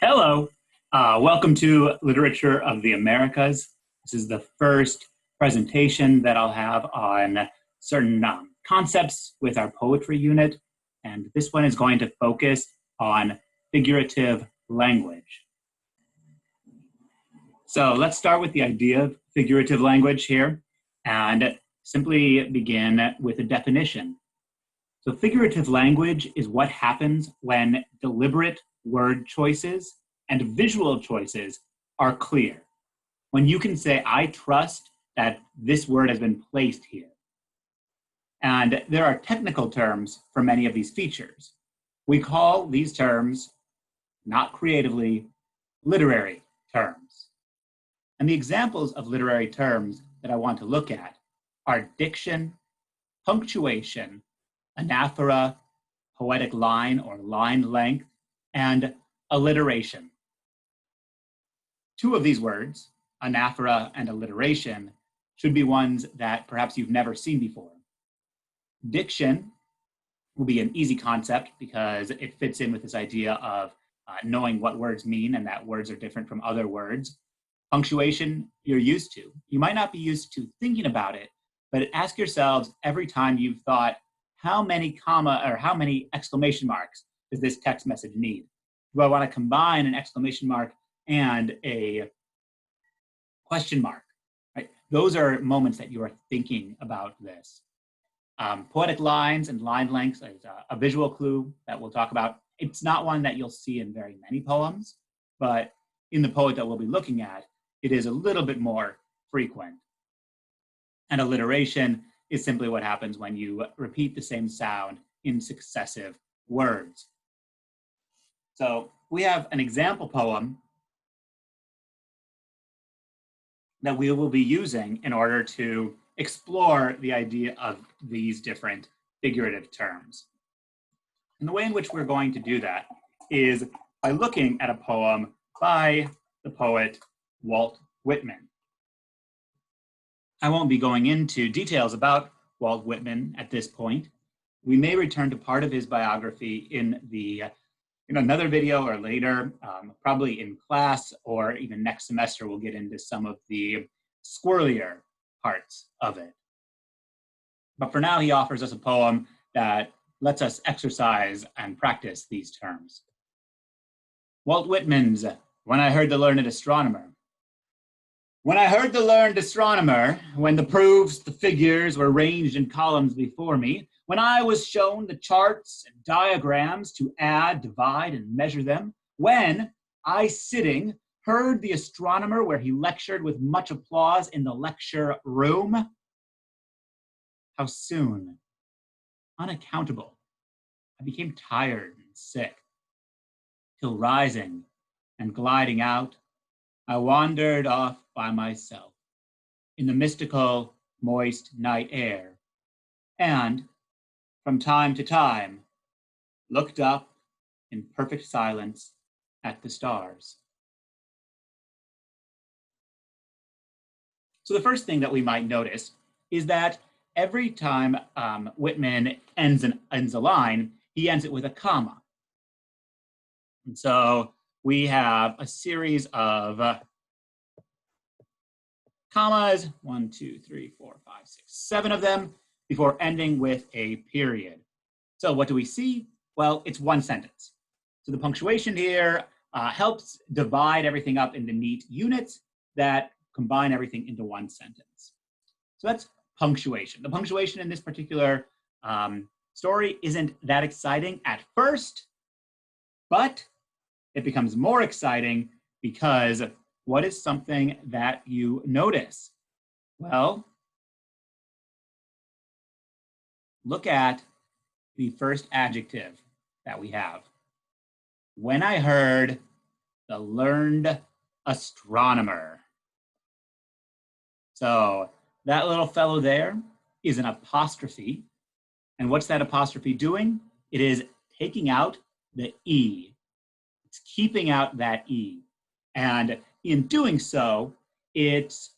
Hello, welcome to Literature of the Americas. This is the first presentation that I'll have on certain concepts with our poetry unit, and this one is going to focus on figurative language. So let's start with the idea of figurative language here, and simply begin with a definition. So figurative language is what happens when deliberate word choices and visual choices are clear. When you can say, I trust that this word has been placed here. And there are technical terms for many of these features. We call these terms, not creatively, literary terms. And the examples of literary terms that I want to look at are diction, punctuation, anaphora, poetic line or line length, and alliteration. Two of these words, anaphora and alliteration, should be ones that perhaps you've never seen before. Diction will be an easy concept because it fits in with this idea of knowing what words mean and that words are different from other words. Punctuation, you're used to. You might not be used to thinking about it, but ask yourselves every time you've thought, how many comma or how many exclamation marks does this text message need? Do I want to combine an exclamation mark and a question mark? Right? Those are moments that you are thinking about this. Poetic lines and line lengths is a visual clue that we'll talk about. It's not one that you'll see in very many poems, but in the poet that we'll be looking at, it is a little bit more frequent. And alliteration is simply what happens when you repeat the same sound in successive words. So we have an example poem that we will be using in order to explore the idea of these different figurative terms. And the way in which we're going to do that is by looking at a poem by the poet Walt Whitman. I won't be going into details about Walt Whitman at this point. We may return to part of his biography in another video or later, probably in class or even next semester, we'll get into some of the squirrelier parts of it. But for now, he offers us a poem that lets us exercise and practice these terms. Walt Whitman's When I Heard the Learned Astronomer. When I heard the learned astronomer, when the proofs, the figures were ranged in columns before me, when I was shown the charts and diagrams to add, divide, and measure them, when I, sitting, heard the astronomer where he lectured with much applause in the lecture room, how soon, unaccountable, I became tired and sick, till rising and gliding out, I wandered off by myself in the mystical, moist night air, and from time to time, looked up in perfect silence at the stars. So the first thing that we might notice is that every time Whitman ends a line, he ends it with a comma. And so we have a series of commas, 1, 2, 3, 4, 5, 6, 7 of them, before ending with a period. So what do we see? Well, it's one sentence. So the punctuation here helps divide everything up into neat units that combine everything into one sentence. So that's punctuation. The punctuation in this particular story isn't that exciting at first, but it becomes more exciting because what is something that you notice? Well, look at the first adjective that we have. When I heard the learned astronomer. So that little fellow there is an apostrophe. And what's that apostrophe doing? It is taking out the E. It's keeping out that E. And in doing so, it's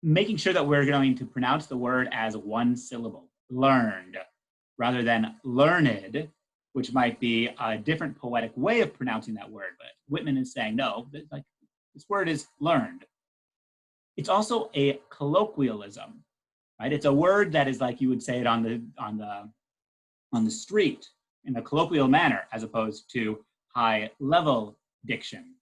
making sure that we're going to pronounce the word as one syllable, learned, rather than learned, which might be a different poetic way of pronouncing that word. But Whitman is saying, no, like, this word is learned. It's also a colloquialism, right? It's a word that is like you would say it on the street in a colloquial manner, as opposed to high level diction.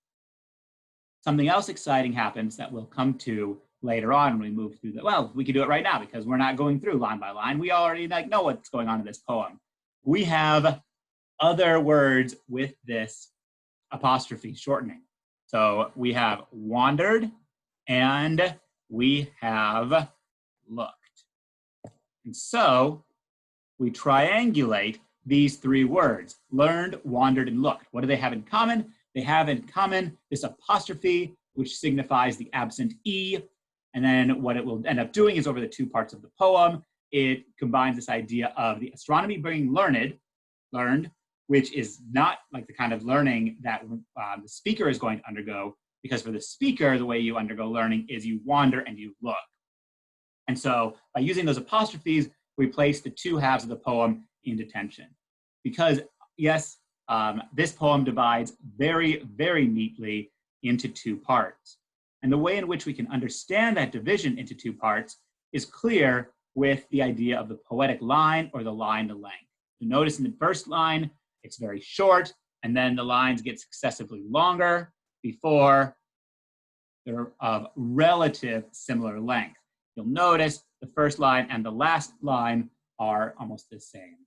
Something else exciting happens that we'll come to later on when we move through well, we can do it right now because we're not going through line by line. We already know what's going on in this poem. We have other words with this apostrophe shortening. So we have wandered and we have looked. And so we triangulate these three words: learned, wandered, and looked. What do they have in common? They have in common this apostrophe, which signifies the absent E. And then what it will end up doing is, over the two parts of the poem, it combines this idea of the astronomy being learned, which is not like the kind of learning that the speaker is going to undergo, because for the speaker, the way you undergo learning is you wander and you look. And so by using those apostrophes, we place the two halves of the poem into tension. Because yes, this poem divides very, very neatly into two parts. And the way in which we can understand that division into two parts is clear with the idea of the poetic line, or the line to length. You notice in the first line, it's very short, and then the lines get successively longer before they're of relative similar length. You'll notice the first line and the last line are almost the same.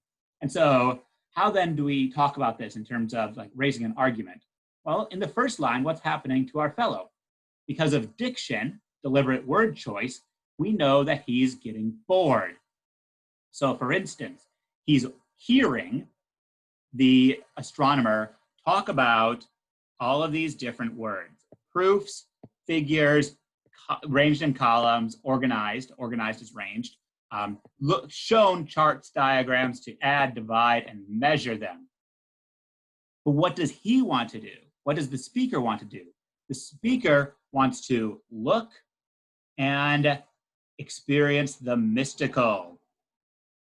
And so how then do we talk about this in terms of like raising an argument? Well, in the first line, what's happening to our fellow? Because of diction, deliberate word choice, we know that he's getting bored. So for instance, he's hearing the astronomer talk about all of these different words: proofs, figures, ranged in columns, organized is ranged, shown charts, diagrams to add, divide, and measure them. But what does he want to do? What does the speaker want to do? The speaker wants to look and experience the mystical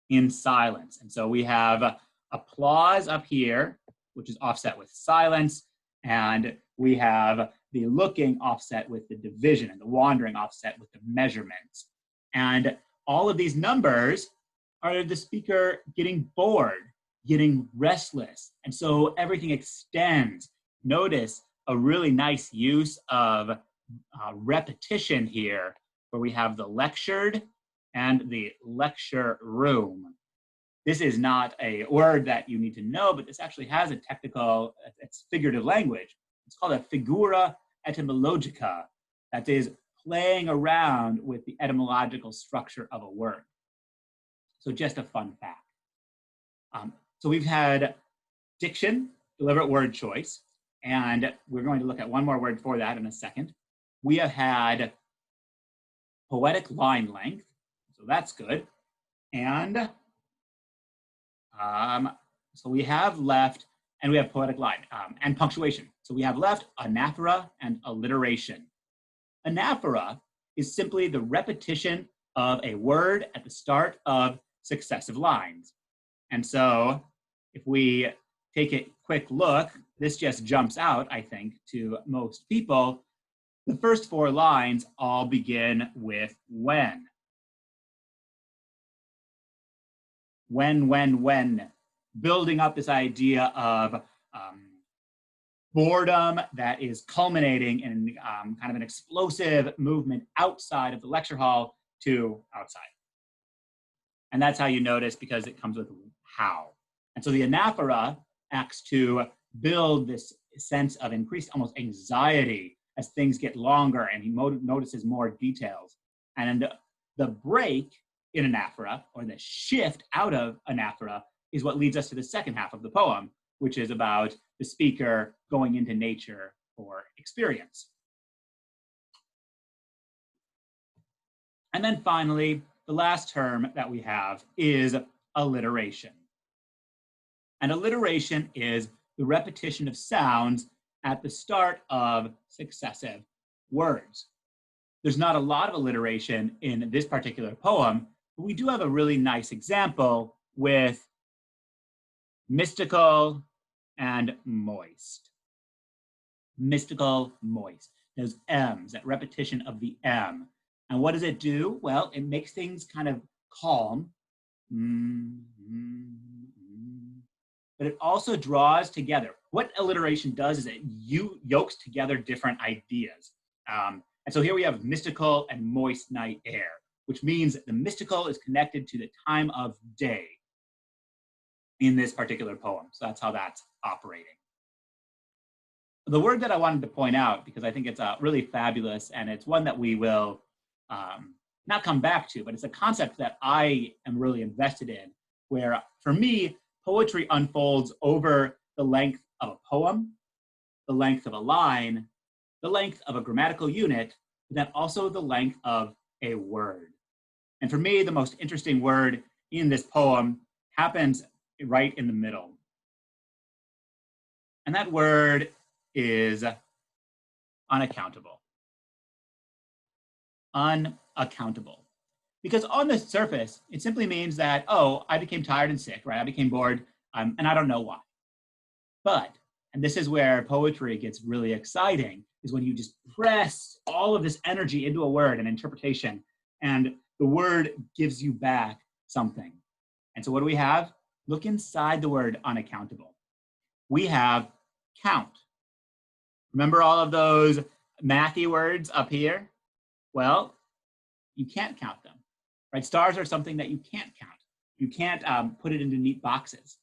in silence. And so we have applause up here, which is offset with silence, and we have the looking offset with the division, and the wandering offset with the measurements. And all of these numbers are the speaker getting bored, getting restless, and so everything extends. Notice a really nice use of repetition here, where we have the lectured and the lecture room. This is not a word that you need to know, but this actually has a technical, it's figurative language. It's called a figura etymologica, that is playing around with the etymological structure of a word. So just a fun fact. So we've had diction, deliberate word choice, and we're going to look at one more word for that in a second. We have had poetic line length, so that's good. And so we have left, and we have poetic line and punctuation. So we have left anaphora and alliteration. Anaphora is simply the repetition of a word at the start of successive lines. And so if we take a quick look, this just jumps out, I think, to most people. The first four lines all begin with when. When. Building up this idea of boredom that is culminating in kind of an explosive movement outside of the lecture hall to outside. And that's how you notice, because it comes with how. And so the anaphora acts to build this sense of increased almost anxiety as things get longer, and he notices more details. And the break in anaphora, or the shift out of anaphora, is what leads us to the second half of the poem, which is about the speaker going into nature for experience. And then finally, the last term that we have is alliteration. And alliteration is the repetition of sounds at the start of successive words. There's not a lot of alliteration in this particular poem, but we do have a really nice example with mystical, and moist. Mystical, moist. Those M's, that repetition of the M. And what does it do? Well, it makes things kind of calm. But it also draws together. What alliteration does is it yokes together different ideas. And so here we have mystical and moist night air, which means that the mystical is connected to the time of day in this particular poem. So that's how that's operating. The word that I wanted to point out, because I think it's really fabulous, and it's one that we will not come back to, but it's a concept that I am really invested in, where for me, poetry unfolds over the length of a poem, the length of a line, the length of a grammatical unit, but then also the length of a word. And for me, the most interesting word in this poem happens right in the middle. And that word is unaccountable. Unaccountable. Because on the surface, it simply means that, oh, I became tired and sick, right? I became bored, and I don't know why. But, and this is where poetry gets really exciting, is when you just press all of this energy into a word, an interpretation, and the word gives you back something. And so what do we have? Look inside the word unaccountable. We have count. Remember all of those mathy words up here? Well, you can't count them, right? Stars are something that you can't count. You can't put it into neat boxes.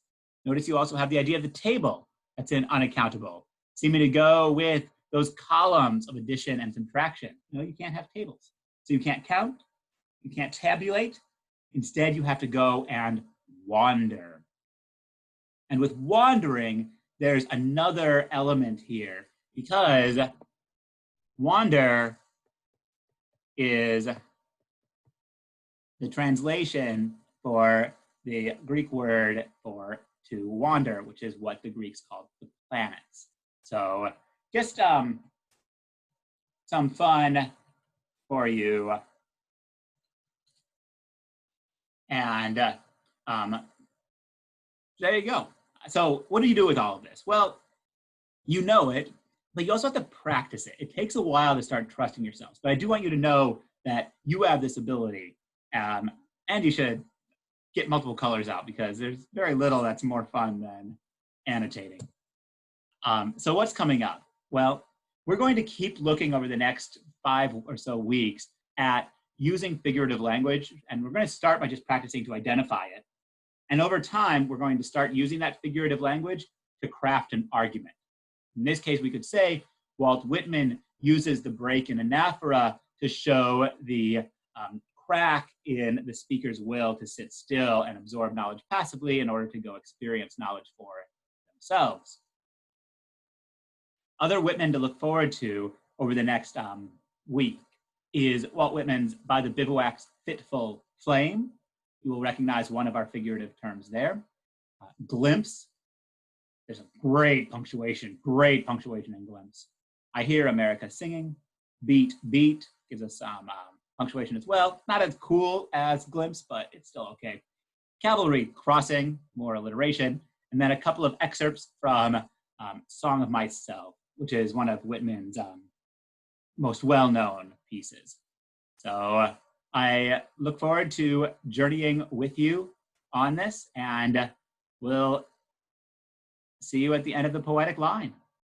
Notice you also have the idea of the table that's in unaccountable, seeming to go with those columns of addition and subtraction. No, you can't have tables. So you can't count, you can't tabulate. Instead, you have to go and wander. And with wandering, there's another element here, because wander is the translation for the Greek word for to wander, which is what the Greeks called the planets. So just some fun for you. And there you go. So what do you do with all of this? Well, you know it, but you also have to practice it. It takes a while to start trusting yourselves. But I do want you to know that you have this ability, and you should get multiple colors out, because there's very little that's more fun than annotating. So what's coming up? Well, we're going to keep looking over the next 5 or so weeks at using figurative language, and we're going to start by just practicing to identify it. And over time, we're going to start using that figurative language to craft an argument. In this case, we could say Walt Whitman uses the break in anaphora to show the crack in the speaker's will to sit still and absorb knowledge passively in order to go experience knowledge for themselves. Other Whitman to look forward to over the next week is Walt Whitman's By the Bivouac's Fitful Flame. You will recognize one of our figurative terms there. Glimpse. There's a great punctuation in glimpse. I Hear America Singing. Beat, beat gives us some punctuation as well. Not as cool as glimpse, but it's still okay. Cavalry Crossing, more alliteration. And then a couple of excerpts from Song of Myself, which is one of Whitman's most well-known pieces. So I look forward to journeying with you on this, and we'll see you at the end of the poetic line.